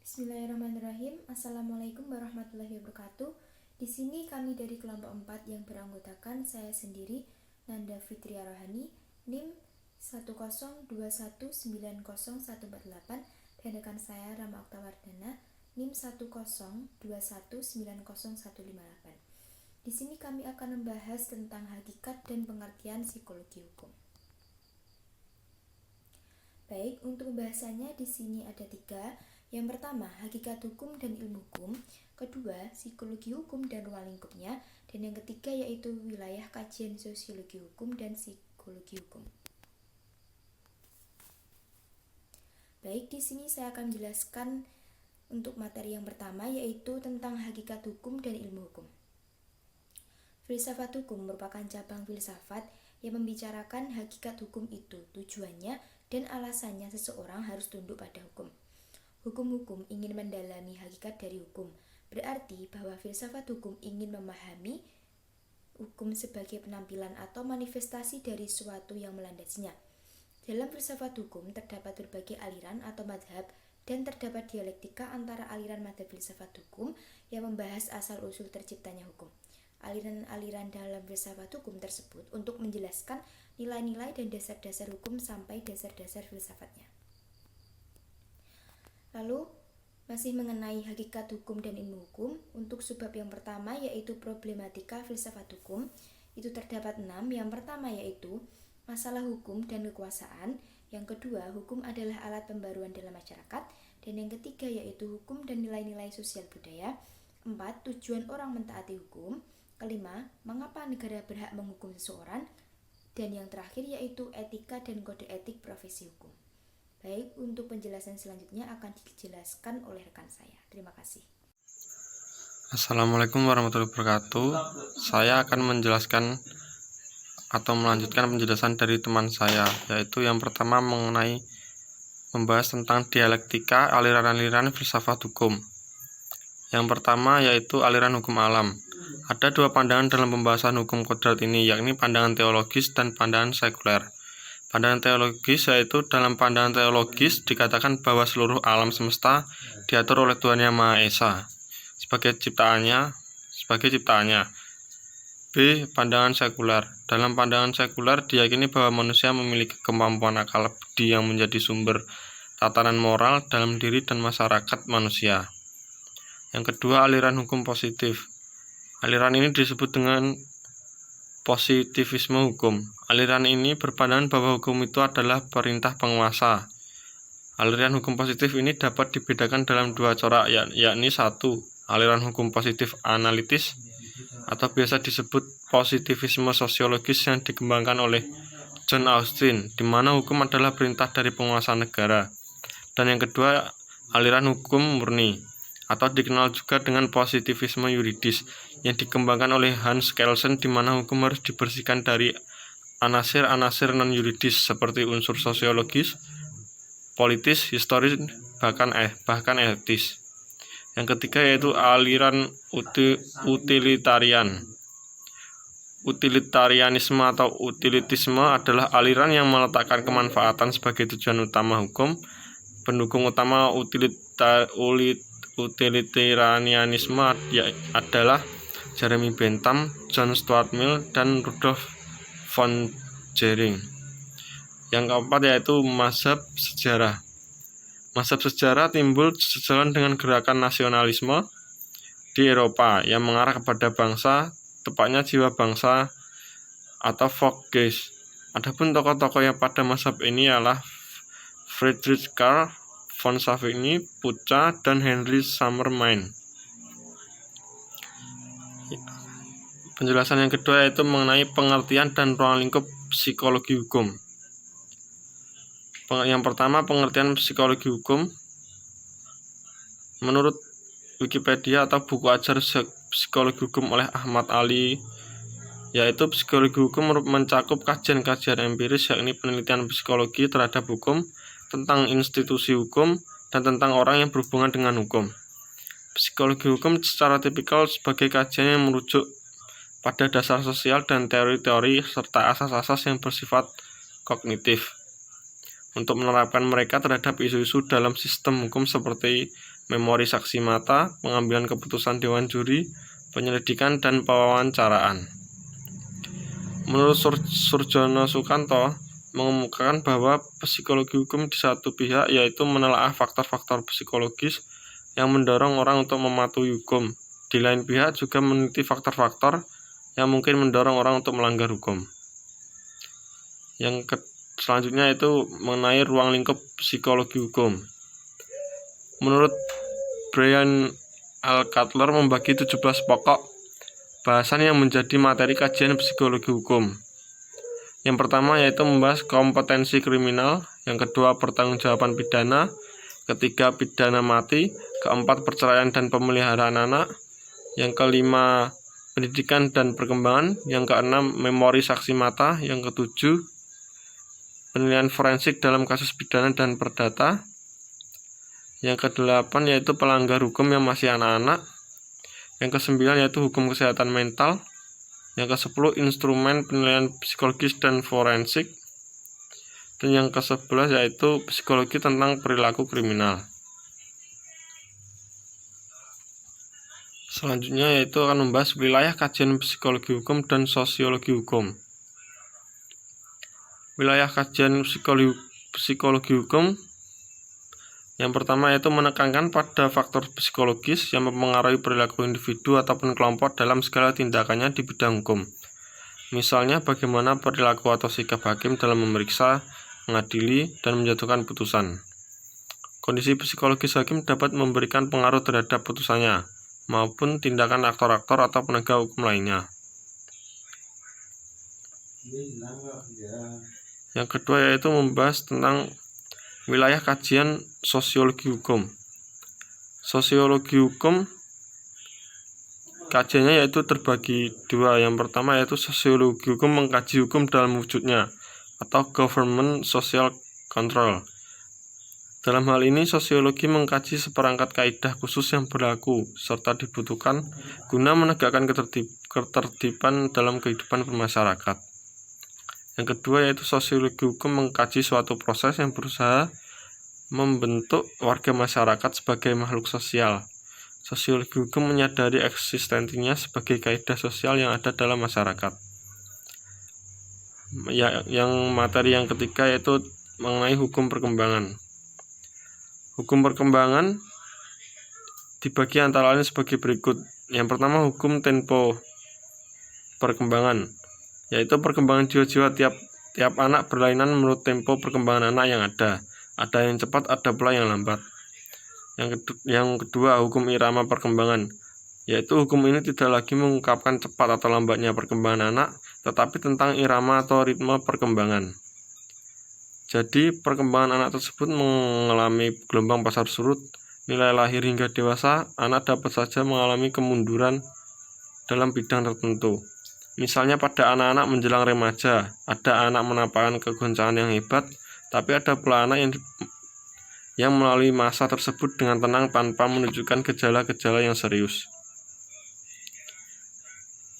Bismillahirrahmanirrahim. Assalamualaikum warahmatullahi wabarakatuh. Di sini kami dari kelompok 4 yang beranggotakan saya sendiri, Nanda Fitria Rohani, NIM 102190148, dan rekan saya Rama Oktawardana, NIM 102190158. Di sini kami akan membahas tentang hakikat dan pengertian psikologi hukum. Baik, untuk pembahasannya di sini ada 3. Yang pertama, hakikat hukum dan ilmu hukum. Kedua, psikologi hukum dan ruang lingkupnya. Dan yang ketiga yaitu wilayah kajian sosiologi hukum dan psikologi hukum. Baik, di sini saya akan menjelaskan untuk materi yang pertama yaitu tentang hakikat hukum dan ilmu hukum. Filsafat hukum merupakan cabang filsafat yang membicarakan hakikat hukum itu, tujuannya dan alasannya seseorang harus tunduk pada hukum. Hukum-hukum ingin mendalami hakikat dari hukum, berarti bahwa filsafat hukum ingin memahami hukum sebagai penampilan atau manifestasi dari suatu yang melandasinya. Dalam filsafat hukum terdapat berbagai aliran atau madhab dan terdapat dialektika antara aliran madhab filsafat hukum yang membahas asal-usul terciptanya hukum. Aliran-aliran dalam filsafat hukum tersebut untuk menjelaskan nilai-nilai dan dasar-dasar hukum sampai dasar-dasar filsafatnya. Lalu, masih mengenai hakikat hukum dan ilmu hukum, untuk subbab yang pertama yaitu problematika filsafat hukum, itu terdapat 6. Yang pertama yaitu masalah hukum dan kekuasaan, yang kedua hukum adalah alat pembaruan dalam masyarakat, dan yang ketiga yaitu hukum dan nilai-nilai sosial budaya. 4. Tujuan orang mentaati hukum. Kelima, mengapa negara berhak menghukum seseorang, dan yang terakhir yaitu etika dan kode etik profesi hukum. Baik, untuk penjelasan selanjutnya akan dijelaskan oleh rekan saya. Terima kasih. Assalamualaikum warahmatullahi wabarakatuh. Saya akan menjelaskan atau melanjutkan penjelasan dari teman saya, yaitu yang pertama mengenai membahas tentang dialektika aliran-aliran filsafat hukum. Yang pertama yaitu aliran hukum alam. Ada 2 pandangan dalam pembahasan hukum kodrat ini, yakni pandangan teologis dan pandangan sekuler. Pandangan teologis yaitu dalam pandangan teologis dikatakan bahwa seluruh alam semesta diatur oleh Tuhan Yang Maha Esa sebagai ciptaannya. B. Pandangan sekuler. Dalam pandangan sekuler diyakini bahwa manusia memiliki kemampuan akal budi yang menjadi sumber tatanan moral dalam diri dan masyarakat manusia. Yang kedua, aliran hukum positif. Aliran ini disebut dengan positivisme hukum. Aliran ini berpandangan bahwa hukum itu adalah perintah penguasa. Aliran hukum positif ini dapat dibedakan dalam 2 corak, yakni 1. Aliran hukum positif analitis atau biasa disebut positivisme sosiologis yang dikembangkan oleh John Austin, di mana hukum adalah perintah dari penguasa negara. Dan yang kedua, aliran hukum murni atau dikenal juga dengan positivisme yuridis yang dikembangkan oleh Hans Kelsen, di mana hukum harus dibersihkan dari anasir-anasir non-yuridis seperti unsur sosiologis, politis, historis, bahkan etis. Yang ketiga yaitu aliran utilitarian. Utilitarianisme atau utilitisme adalah aliran yang meletakkan kemanfaatan sebagai tujuan utama hukum. Pendukung utama utilitarianisme adalah Jeremy Bentham, John Stuart Mill, dan Rudolf von Jhering. Yang keempat yaitu mazhab sejarah. Mazhab sejarah timbul sejalan dengan gerakan nasionalisme di Eropa yang mengarah kepada bangsa, tepatnya jiwa bangsa atau Volksgeist. Adapun tokoh-tokoh yang pada mazhab ini adalah Friedrich Karl von Savigny, Pucca, dan Henry Summermain. Penjelasan yang kedua yaitu mengenai pengertian dan ruang lingkup psikologi hukum. Yang pertama, pengertian psikologi hukum. Menurut Wikipedia atau buku ajar psikologi hukum oleh Ahmad Ali, yaitu psikologi hukum mencakup kajian-kajian empiris, yakni penelitian psikologi terhadap hukum, tentang institusi hukum, dan tentang orang yang berhubungan dengan hukum. Psikologi hukum secara tipikal sebagai kajian yang merujuk pada dasar sosial dan teori-teori serta asas-asas yang bersifat kognitif untuk menerapkan mereka terhadap isu-isu dalam sistem hukum seperti memori saksi mata, pengambilan keputusan dewan juri, penyelidikan, dan pewawancaraan. Menurut Surjono Sukanto, mengemukakan bahwa psikologi hukum di satu pihak yaitu menelaah faktor-faktor psikologis yang mendorong orang untuk mematuhi hukum. Di lain pihak juga meneliti faktor-faktor yang mungkin mendorong orang untuk melanggar hukum. Selanjutnya itu mengenai ruang lingkup psikologi hukum. Menurut Brian Alcatler membagi 17 pokok bahasan yang menjadi materi kajian psikologi hukum. Yang pertama yaitu membahas kompetensi kriminal, yang kedua pertanggungjawaban pidana, ketiga pidana mati, keempat perceraian dan pemeliharaan anak, yang kelima pendidikan dan perkembangan, yang keenam memori saksi mata, yang ketujuh penilaian forensik dalam kasus pidana dan perdata, yang kedelapan yaitu pelanggar hukum yang masih anak-anak, yang kesembilan yaitu hukum kesehatan mental, yang ke-10 instrumen penilaian psikologis dan forensik, dan yang ke-11 yaitu psikologi tentang perilaku kriminal. Selanjutnya yaitu akan membahas wilayah kajian psikologi hukum dan sosiologi hukum. Wilayah kajian psikologi hukum yang pertama yaitu menekankan pada faktor psikologis yang mempengaruhi perilaku individu ataupun kelompok dalam segala tindakannya di bidang hukum. Misalnya bagaimana perilaku atau sikap hakim dalam memeriksa, mengadili, dan menjatuhkan putusan. Kondisi psikologis hakim dapat memberikan pengaruh terhadap putusannya, maupun tindakan aktor-aktor atau penegak hukum lainnya. Yang kedua yaitu membahas tentang wilayah kajian sosiologi hukum. Sosiologi hukum kajiannya yaitu terbagi dua. Yang pertama yaitu sosiologi hukum mengkaji hukum dalam wujudnya atau government social control. Dalam hal ini sosiologi mengkaji seperangkat kaidah khusus yang berlaku serta dibutuhkan guna menegakkan ketertiban dalam kehidupan bermasyarakat. Yang kedua yaitu sosiologi hukum mengkaji suatu proses yang berusaha membentuk warga masyarakat sebagai makhluk sosial. Sosiologi hukum menyadari eksistensinya sebagai kaidah sosial yang ada dalam masyarakat. Yang materi yang ketiga yaitu mengenai hukum perkembangan. Hukum perkembangan dibagi antara lain sebagai berikut. Yang pertama hukum tempo perkembangan, yaitu perkembangan jiwa-jiwa tiap anak berlainan menurut tempo perkembangan anak yang ada. Ada yang cepat, ada pula yang lambat. Yang kedua, hukum irama perkembangan, yaitu hukum ini tidak lagi mengungkapkan cepat atau lambatnya perkembangan anak, tetapi tentang irama atau ritme perkembangan. Jadi, perkembangan anak tersebut mengalami gelombang pasar surut, nilai lahir hingga dewasa, anak dapat saja mengalami kemunduran dalam bidang tertentu. Misalnya pada anak-anak menjelang remaja, ada anak menampakkan kegoncangan yang hebat, tapi ada pula anak yang melalui masa tersebut dengan tenang tanpa menunjukkan gejala-gejala yang serius.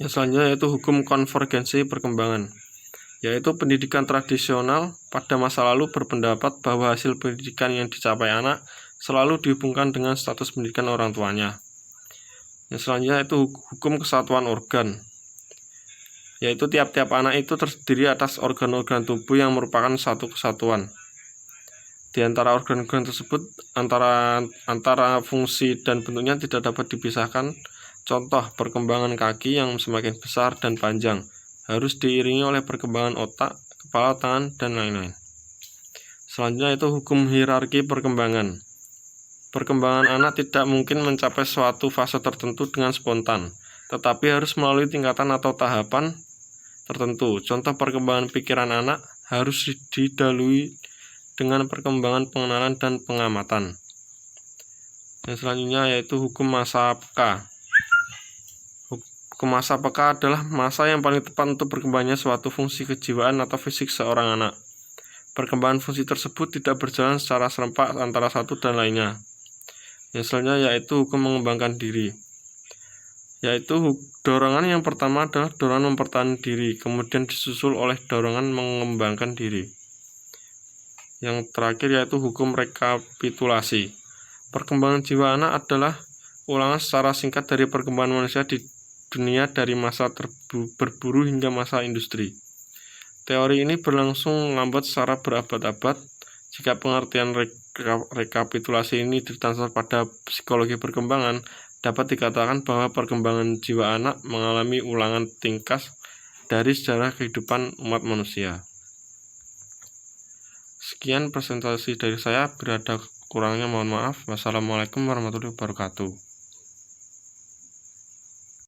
Yang selanjutnya yaitu hukum konvergensi perkembangan, yaitu pendidikan tradisional pada masa lalu berpendapat bahwa hasil pendidikan yang dicapai anak selalu dihubungkan dengan status pendidikan orang tuanya. Yang selanjutnya yaitu hukum kesatuan organ, yaitu tiap-tiap anak itu terdiri atas organ-organ tubuh yang merupakan satu kesatuan. Di antara organ-organ tersebut, antara fungsi dan bentuknya tidak dapat dipisahkan. Contoh, perkembangan kaki yang semakin besar dan panjang harus diiringi oleh perkembangan otak, kepala, tangan, dan lain-lain. Selanjutnya itu hukum hierarki perkembangan. Perkembangan anak tidak mungkin mencapai suatu fase tertentu dengan spontan, tetapi harus melalui tingkatan atau tahapan tertentu. Contoh perkembangan pikiran anak harus didahului dengan perkembangan pengenalan dan pengamatan. Yang selanjutnya yaitu hukum masa peka. Hukum masa peka adalah masa yang paling tepat untuk berkembangnya suatu fungsi kejiwaan atau fisik seorang anak. Perkembangan fungsi tersebut tidak berjalan secara serempak antara satu dan lainnya. Yang selanjutnya yaitu hukum mengembangkan diri, yaitu dorongan yang pertama adalah dorongan mempertahankan diri, kemudian disusul oleh dorongan mengembangkan diri. Yang terakhir yaitu hukum rekapitulasi. Perkembangan jiwa anak adalah ulangan secara singkat dari perkembangan manusia di dunia dari masa berburu hingga masa industri. Teori ini berlangsung lambat secara berabad-abad. Jika pengertian rekapitulasi ini ditransfer pada psikologi perkembangan, dapat dikatakan bahwa perkembangan jiwa anak mengalami ulangan tingkat dari sejarah kehidupan umat manusia. Sekian presentasi dari saya, bila ada kurangnya mohon maaf. Wassalamualaikum warahmatullahi wabarakatuh.